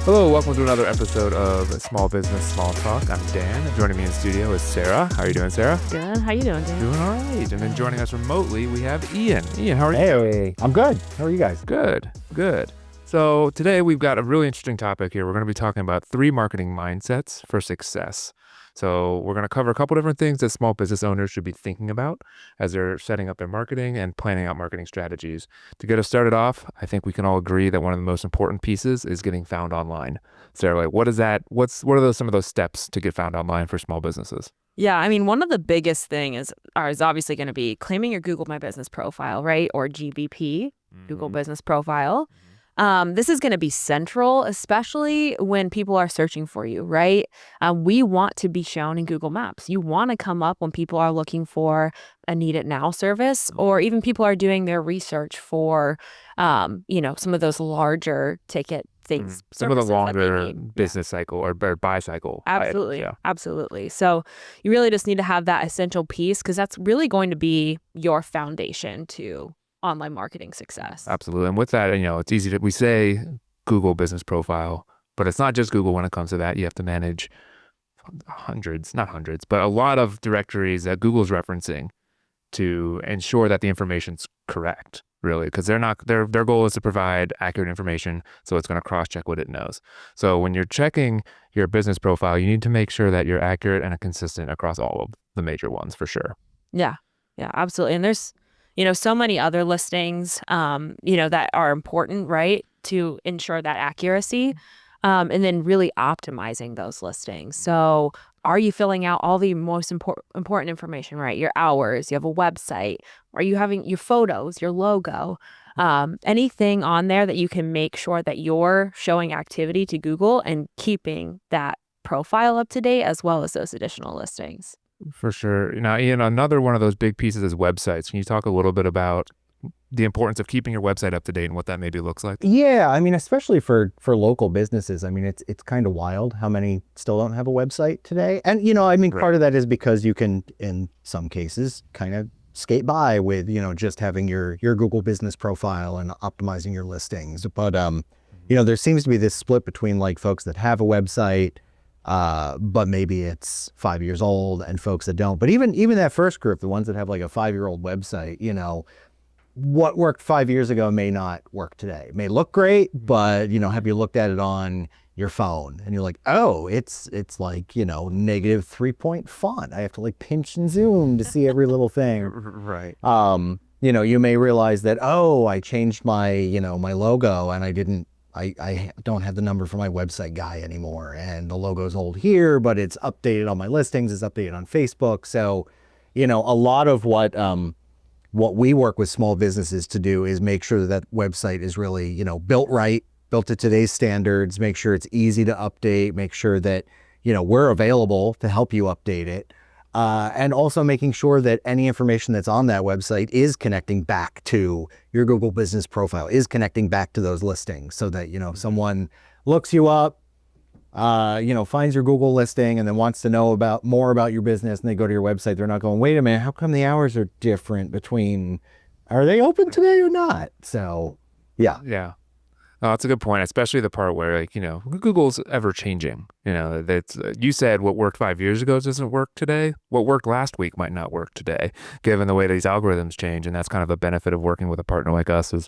Hello, welcome to another episode of Small Business Small Talk. I'm Dan, and joining me in studio is Sarah. How are you doing, Sarah? Good. How you doing, Dan? Doing all right. And then joining us remotely, we have Ian. Ian, how are you? Hey, I'm good. How are you guys? Good, good. So today we've got a really interesting topic here. We're going to be talking about 3 marketing mindsets for success. So we're going to cover a couple different things that small business owners should be thinking about as they're setting up their marketing and planning out marketing strategies. To get us started off, I think we can all agree that one of the most important pieces is getting found online. Sarah, like, what is that? What are some of those steps to get found online for small businesses? Yeah, I mean, one of the biggest thing is obviously going to be claiming your Google My Business profile, right? Or GBP, Google Business Profile. This is going to be central, especially when people are searching for you, right? We want to be shown in Google Maps. You want to come up when people are looking for a need it now service, or even people are doing their research for, some of those larger ticket things. Some of the longer business cycle or buy cycle. Absolutely. Absolutely. So you really just need to have that essential piece because that's really going to be your foundation to online marketing success. Absolutely. And with that, it's easy we say Google business profile, but it's not just Google when it comes to that. You have to manage not hundreds, but a lot of directories that Google's referencing to ensure that the information's correct, really, because their goal is to provide accurate information. So it's going to cross-check what it knows. So when you're checking your business profile, you need to make sure that you're accurate and consistent across all of the major ones for sure. Yeah, absolutely. And there's so many other listings, that are important, right, to ensure that accuracy, and then really optimizing those listings. So are you filling out all the most important information, right? Your hours, you have a website, are you having your photos, your logo, anything on there that you can make sure that you're showing activity to Google and keeping that profile up to date as well as those additional listings. For sure. Now, Ian, another one of those big pieces is websites. Can you talk a little bit about the importance of keeping your website up to date and what that maybe looks like? Yeah, I mean, especially for local businesses. I mean, it's kind of wild how many still don't have a website today. And, Right. part of that is because you can, in some cases, kind of skate by with, just having your Google business profile and optimizing your listings. But, there seems to be this split between like folks that have a website, but maybe it's 5 years old, and folks that don't. But even that first group, the ones that have like a 5-year-old website, what worked 5 years ago may not work today. It may look great, but have you looked at it on your phone and you're like, oh, it's like negative 3-point font. I have to like pinch and zoom to see every little thing. Right. You may realize that, oh, I changed my my logo and I don't have the number for my website guy anymore, and the logo's old here, but it's updated on my listings, it's updated on Facebook. So, a lot of what we work with small businesses to do is make sure that website is really, built right, built to today's standards, make sure it's easy to update, make sure that, we're available to help you update it. And also making sure that any information that's on that website is connecting back to your Google business profile, is connecting back to those listings so that, someone looks you up, finds your Google listing and then wants to know more about your business, and they go to your website. They're not going, wait a minute, how come the hours are different are they open today or not? So, yeah. Yeah. Oh, that's a good point, especially the part where, Google's ever changing. That's you said what worked 5 years ago doesn't work today. What worked last week might not work today, given the way these algorithms change. And that's kind of the benefit of working with a partner like us is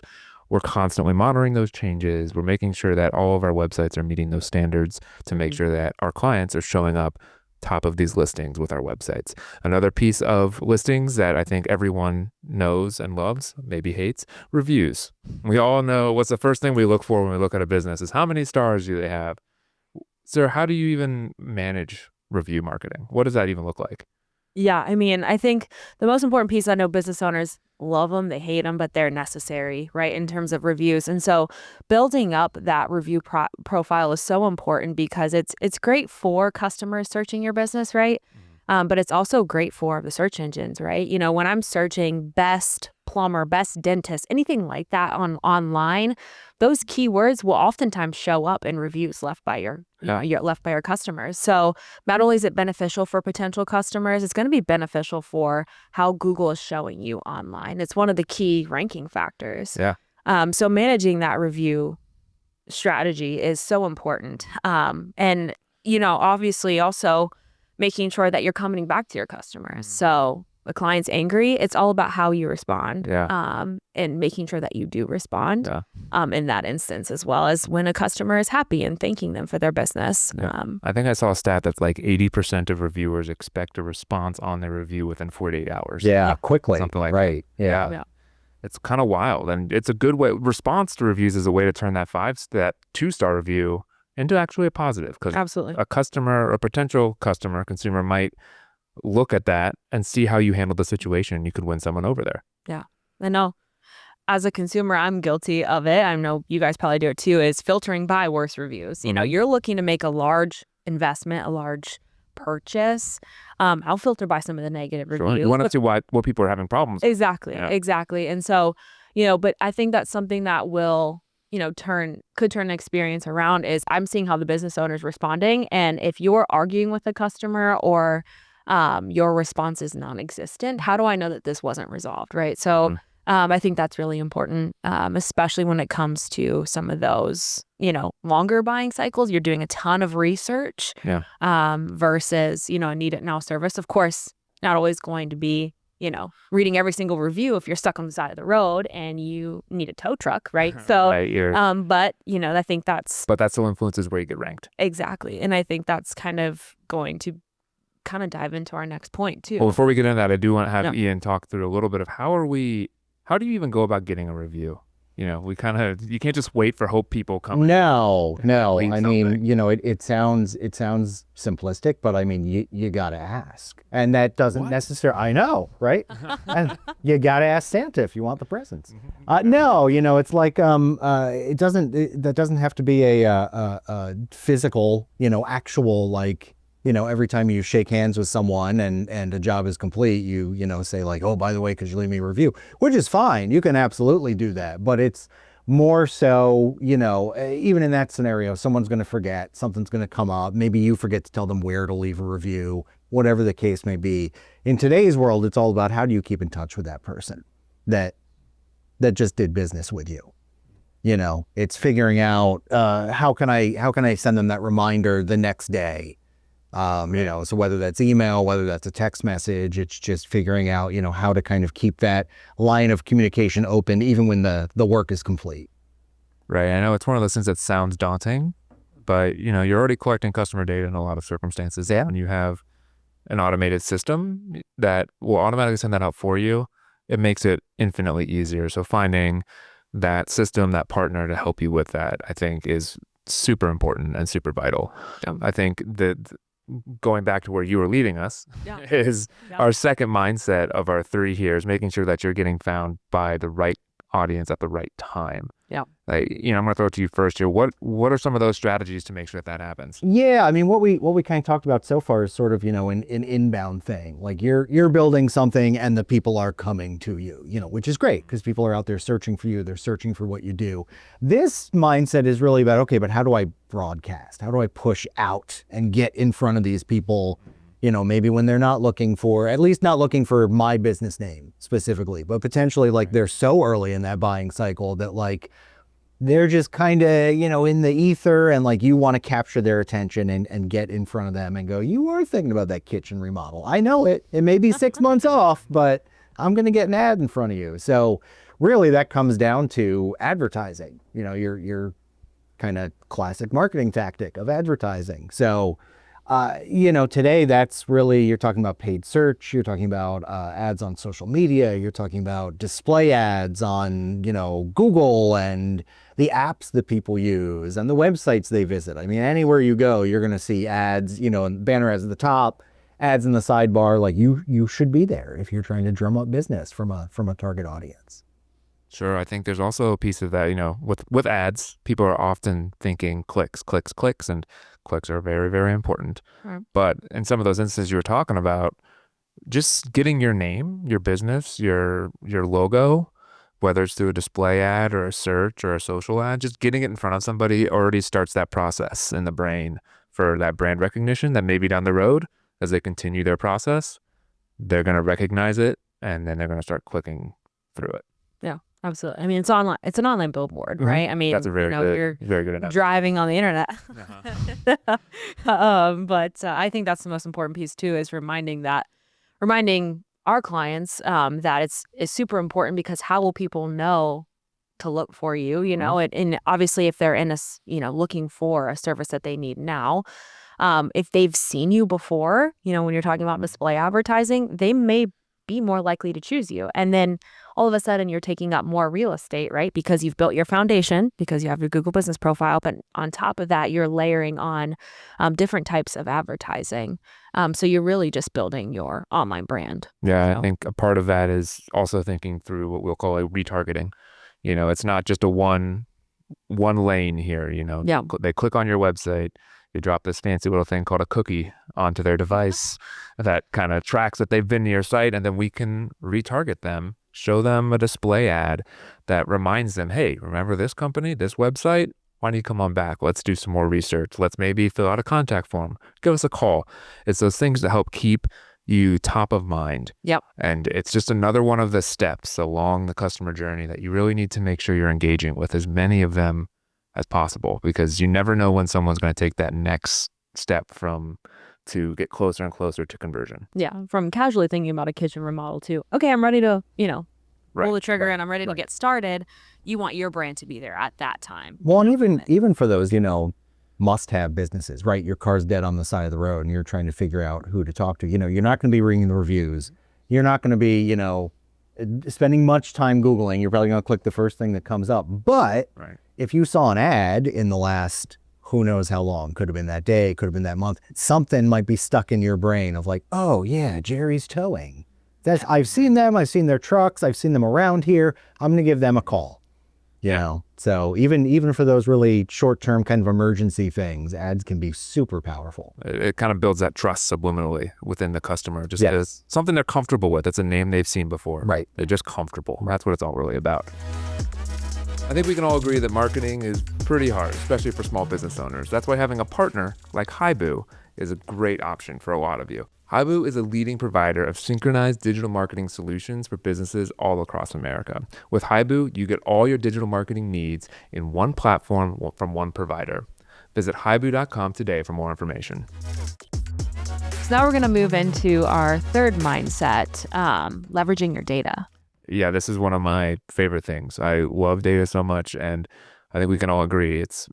we're constantly monitoring those changes. We're making sure that all of our websites are meeting those standards to make sure that our clients are showing up top of these listings with our websites. Another piece of listings that I think everyone knows and loves, maybe hates, reviews. We all know what's the first thing we look for when we look at a business is how many stars do they have? Sir, how do you even manage review marketing? What does that even look like? Yeah, I mean, I think the most important piece, I know business owners love them, they hate them, but they're necessary, right, in terms of reviews. And so building up that review profile is so important because it's great for customers searching your business, right? But it's also great for the search engines, right? When I'm searching best plumber, best dentist, anything like that online, those keywords will oftentimes show up in reviews left by your customers. So not only is it beneficial for potential customers, it's going to be beneficial for how Google is showing you online. It's one of the key ranking factors. Yeah. So managing that review strategy is so important. And, obviously also making sure that you're coming back to your customers. So the client's angry, it's all about how you respond. And making sure that you do respond in that instance, as well as when a customer is happy and thanking them for their business. I think I saw a stat that's like 80% of reviewers expect a response on their review within 48 hours. Quickly. Something like that. Yeah. It's kind of wild. And it's a good way. Response to reviews is a way to turn that 2-star review into actually a positive. Because Absolutely. a customer, a potential customer, consumer might look at that and see how you handled the situation. You could win someone over there. Yeah. I know. As a consumer, I'm guilty of it. I know you guys probably do it too, is filtering by worse reviews. You're looking to make a large investment, a large purchase. I'll filter by some of the negative reviews. You want to see what people are having problems with. Exactly. And so, but I think that's something that will, could turn the experience around. Is I'm seeing how the business owner is responding. And if you're arguing with a customer or your response is non-existent, how do I know that this wasn't resolved, right? So I think that's really important, especially when it comes to some of those, longer buying cycles. You're doing a ton of research versus, a need it now service. Of course, not always going to be, reading every single review if you're stuck on the side of the road and you need a tow truck, right? So, but, I think But that still influences where you get ranked. Exactly. And I think that's kind of going to dive into our next point too. Well, before we get into that, I do want to have Ian talk through a little bit of how do you even go about getting a review? You can't just wait for hope people come. No. I mean, it sounds simplistic, but I mean, you got to ask. And that doesn't necessarily, I know, right? And you got to ask Santa if you want the presents. No, it's like, that doesn't have to be a physical, actual, like, every time you shake hands with someone and a job is complete, you say like, oh, by the way, could you leave me a review? Which is fine. You can absolutely do that. But it's more so, even in that scenario, someone's going to forget, something's going to come up. Maybe you forget to tell them where to leave a review, whatever the case may be. In today's world, it's all about how do you keep in touch with that person that just did business with you. It's figuring out how can I send them that reminder the next day. So whether that's email, whether that's a text message, it's just figuring out, how to kind of keep that line of communication open even when the work is complete. Right. I know it's one of those things that sounds daunting, but you're already collecting customer data in a lot of circumstances. Yeah. When you have an automated system that will automatically send that out for you, it makes it infinitely easier. So finding that system, that partner to help you with that, I think is super important and super vital. I think that going back to where you were leading us is our second mindset of our 3 here is making sure that you're getting found by the right audience at the right time. Yeah. Like, I'm going to throw it to you first here. What are some of those strategies to make sure that happens? Yeah, I mean, what we kind of talked about so far is sort of, an inbound thing. Like you're building something and the people are coming to you, which is great because people are out there searching for you. They're searching for what you do. This mindset is really about, okay, but how do I broadcast? How do I push out and get in front of these people? Maybe when they're not looking for, at least not looking for my business name specifically, but potentially like they're so early in that buying cycle that like they're just kind of, in the ether and like you want to capture their attention and get in front of them and go, you are thinking about that kitchen remodel. I know it. It may be 6 months off, but I'm going to get an ad in front of you. So really that comes down to advertising, your kind of classic marketing tactic of advertising. So today that's really, you're talking about paid search, you're talking about ads on social media, you're talking about display ads on, Google and the apps that people use and the websites they visit. I mean, anywhere you go, you're going to see ads, and banner ads at the top, ads in the sidebar. Like you should be there if you're trying to drum up business from a target audience. Sure. I think there's also a piece of that, with ads, people are often thinking clicks, and clicks are very, very important. Right. But in some of those instances you were talking about, just getting your name, your business, your logo, whether it's through a display ad or a search or a social ad, just getting it in front of somebody already starts that process in the brain for that brand recognition that maybe down the road, as they continue their process, they're going to recognize it and then they're going to start clicking through it. Yeah. Absolutely. I mean, it's online. It's an online billboard, right? I mean, That's a very you're good analogy. driving on the internet. Uh-huh. But I think that's the most important piece too, is reminding our clients that it's super important, because how will people know to look for you? And obviously, if they're in looking for a service that they need now, if they've seen you before, when you're talking about display advertising, they may be more likely to choose you. And then all of a sudden you're taking up more real estate, right? Because you've built your foundation, because you have your Google business profile. But on top of that, you're layering on different types of advertising. So you're really just building your online brand. Yeah, I think a part of that is also thinking through what we'll call a retargeting. It's not just a one lane here. Yeah. They click on your website, you drop this fancy little thing called a cookie onto their device that kind of tracks that they've been to your site, and then we can retarget them, show them a display ad that reminds them, hey, remember this company, this website? Why don't you come on back? Let's do some more research. Let's maybe fill out a contact form. Give us a call. It's those things that help keep you top of mind. Yep. And it's just another one of the steps along the customer journey that you really need to make sure you're engaging with as many of them as possible, because you never know when someone's going to take that next step to get closer and closer to conversion. Yeah. From casually thinking about a kitchen remodel to, okay, I'm ready to, pull the trigger and I'm ready to get started. You want your brand to be there at that time. Well, and even for those, must-have businesses, right? Your car's dead on the side of the road and you're trying to figure out who to talk to. You're not going to be reading the reviews. You're not going to be, spending much time Googling. You're probably going to click the first thing that comes up. But if you saw an ad in the last, who knows how long, could have been that day, could have been that month, something might be stuck in your brain of like, oh yeah, Jerry's Towing. I've seen them. I've seen their trucks. I've seen them around here. I'm going to give them a call. So even for those really short-term kind of emergency things, ads can be super powerful. It kind of builds that trust subliminally within the customer, just as something they're comfortable with. It's a name they've seen before. Right. They're just comfortable. That's what it's all really about. I think we can all agree that marketing is pretty hard, especially for small business owners. That's why having a partner like Hibu is a great option for a lot of you. Hibu is a leading provider of synchronized digital marketing solutions for businesses all across America. With Hibu, you get all your digital marketing needs in one platform from one provider. Visit hibu.com today for more information. So now we're going to move into our third mindset, leveraging your data. Yeah, this is one of my favorite things. I love data so much, and I think we can all agree it's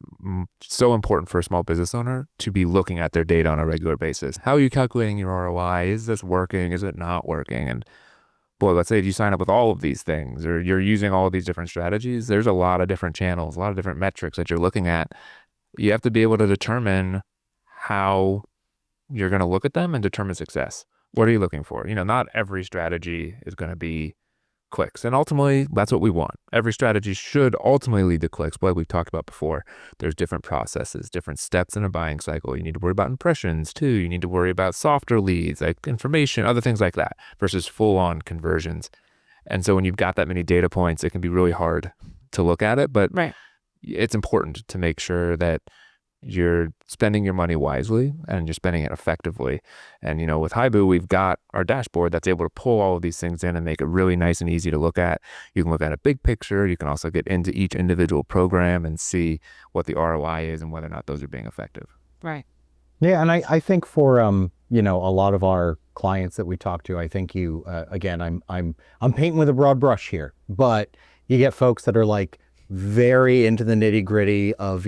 so important for a small business owner to be looking at their data on a regular basis. How are you calculating your ROI? Is this working? Is it not working? And boy, let's say if you sign up with all of these things, or you're using all of these different strategies, there's a lot of different channels, a lot of different metrics that you're looking at. You have to be able to determine how you're going to look at them and determine success. What are you looking for? Not every strategy is going to be clicks. And ultimately, that's what we want. Every strategy should ultimately lead to clicks. But like we've talked about before, there's different processes, different steps in a buying cycle. You need to worry about impressions too. You need to worry about softer leads, like information, other things like that, versus full-on conversions. And so when you've got that many data points, it can be really hard to look at it. But it's important to make sure that you're spending your money wisely and you're spending it effectively. And, with Hibu, we've got our dashboard that's able to pull all of these things in and make it really nice and easy to look at. You can look at a big picture. You can also get into each individual program and see what the ROI is and whether or not those are being effective. Right. Yeah. And I think for, a lot of our clients that we talk to, I think again, I'm painting with a broad brush here, but you get folks that are like, very into the nitty gritty of,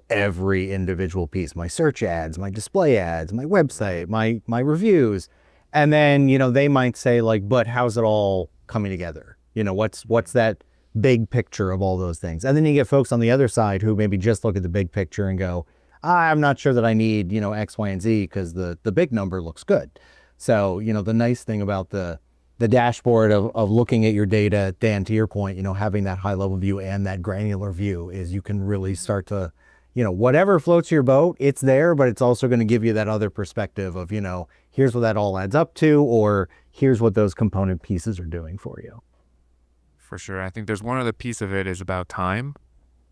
every individual piece, my search ads, my display ads, my website, my reviews. And then, they might say like, but how's it all coming together? What's that big picture of all those things? And then you get folks on the other side who maybe just look at the big picture and go, I'm not sure that I need, X, Y, and Z because the big number looks good. So, the nice thing about the dashboard of looking at your data, Dan, to your point, having that high level view and that granular view is you can really start to, whatever floats your boat, it's there, but it's also going to give you that other perspective of, here's what that all adds up to, or here's what those component pieces are doing for you. For sure. I think there's one other piece of it is about time.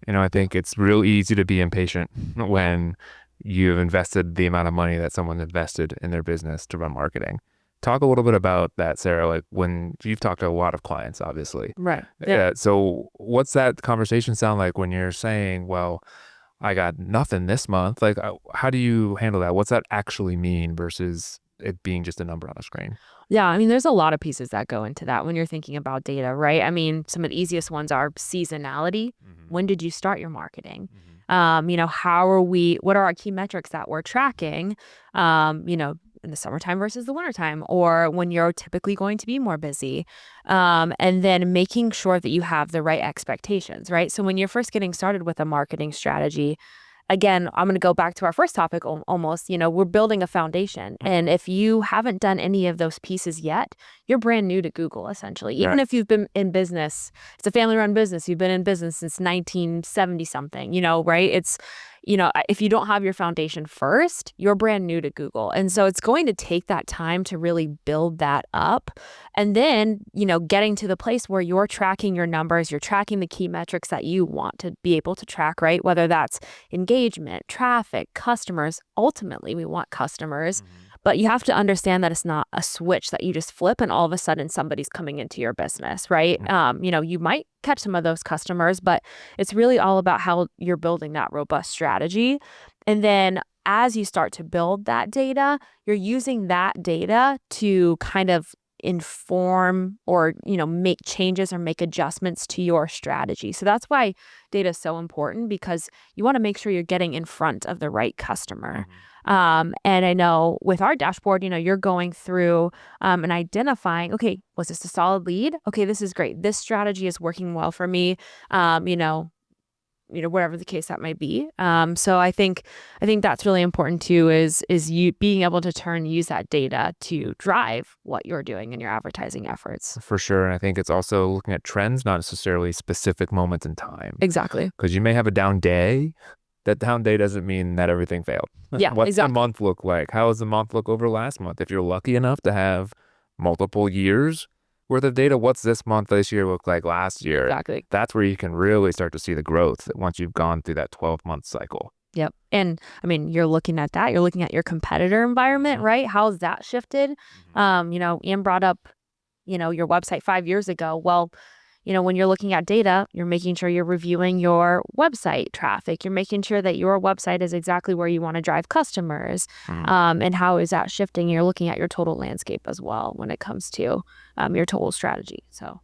I think it's real easy to be impatient when you've invested the amount of money that someone invested in their business to run marketing. Talk a little bit about that, Sarah. Like when you've talked to a lot of clients, obviously. Right. Yeah. So what's that conversation sound like when you're saying, well, I got nothing this month? Like, how do you handle that? What's that actually mean versus it being just a number on a screen? Yeah, I mean, there's a lot of pieces that go into that when you're thinking about data, right? I mean, some of the easiest ones are seasonality. When did you start your marketing? What are our key metrics that we're tracking, in the summertime versus the wintertime, or when you're typically going to be more busy. And then making sure that you have the right expectations, right? So when you're first getting started with a marketing strategy, again, I'm going to go back to our first topic almost, we're building a foundation. And if you haven't done any of those pieces yet, you're brand new to Google, essentially. Even if you've been in business, it's a family-run business. You've been in business since 1970 something, right? It's, if you don't have your foundation first, you're brand new to Google. And so it's going to take that time to really build that up. And then, getting to the place where you're tracking your numbers, you're tracking the key metrics that you want to be able to track, right? Whether that's engagement, traffic, customers. Ultimately, we want customers. But you have to understand that it's not a switch that you just flip and all of a sudden somebody's coming into your business, right? You might catch some of those customers, but it's really all about how you're building that robust strategy. And then as you start to build that data, you're using that data to kind of inform or, make changes or make adjustments to your strategy. So that's why data is so important, because you want to make sure you're getting in front of the right customer. And I know with our dashboard, you're going through and identifying, okay, was this a solid lead? Okay, this is great. This strategy is working well for me. Whatever the case that might be. So I think that's really important too, is you being able to use that data to drive what you're doing in your advertising efforts. For sure. And I think it's also looking at trends, not necessarily specific moments in time. Exactly. Because you may have a down day. That down day doesn't mean that everything failed. Yeah, What's exactly. the month look like? How does the month look over last month? If you're lucky enough to have multiple years worth of data, what's this month this year look like last year? Exactly. That's where you can really start to see the growth once you've gone through that 12-month cycle. Yep. And I mean, you're looking at that. You're looking at your competitor environment, right? How's that shifted? Ian brought up, your website 5 years ago. Well, when you're looking at data, you're making sure you're reviewing your website traffic. You're making sure that your website is exactly where you want to drive customers. And how is that shifting? You're looking at your total landscape as well when it comes to your total strategy. So,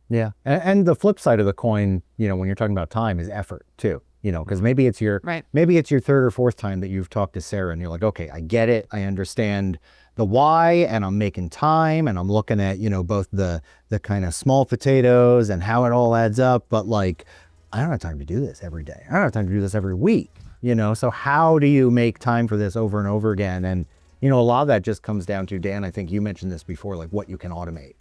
yeah. And the flip side of the coin, when you're talking about time, is effort too. Because maybe it's your third or fourth time that you've talked to Sarah and you're like, okay, I get it. I understand the why, and I'm making time, and I'm looking at, both the kind of small potatoes and how it all adds up. But like, I don't have time to do this every day. I don't have time to do this every week, So how do you make time for this over and over again? And, a lot of that just comes down to, Dan, I think you mentioned this before, like what you can automate,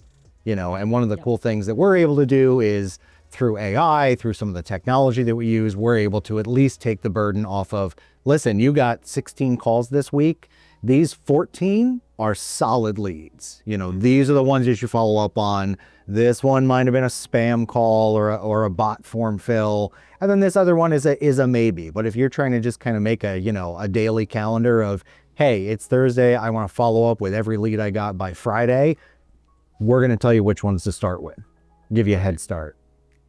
and one of the cool things that we're able to do is through AI, through some of the technology that we use, we're able to at least take the burden off of, listen, you got 16 calls this week. These 14 are solid leads. These are the ones you should follow up on. This one might have been a spam call or a bot form fill. And then this other one is a maybe. But if you're trying to just kind of make a daily calendar of, hey, it's Thursday, I want to follow up with every lead I got by Friday, we're going to tell you which ones to start with. Give you a head start.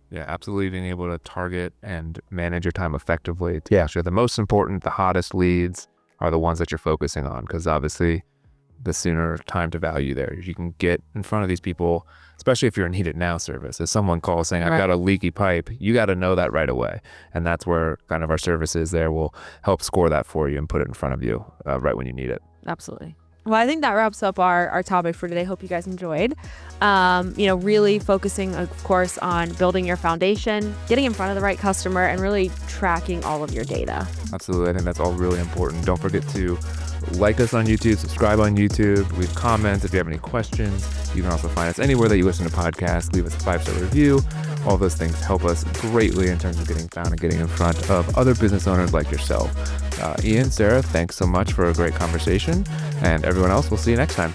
Yeah, absolutely. Being able to target and manage your time effectively to make sure the most important, the hottest leads are the ones that you're focusing on, because obviously the sooner time to value there you can get in front of these people, especially if you're a need it now service. If someone calls saying, I've got a leaky pipe, you got to know that right away. And that's where kind of our services there will help score that for you and put it in front of you right when you need it. Absolutely. Well, I think that wraps up our topic for today. Hope you guys enjoyed. Really focusing, of course, on building your foundation, getting in front of the right customer, and really tracking all of your data. Absolutely. I think that's all really important. Don't forget to like us on YouTube, subscribe on YouTube, leave comments if you have any questions. You can also find us anywhere that you listen to podcasts. Leave us a 5-star review. All those things help us greatly in terms of getting found and getting in front of other business owners like yourself. Ian, Sarah, thanks so much for a great conversation. And everyone else, we'll see you next time.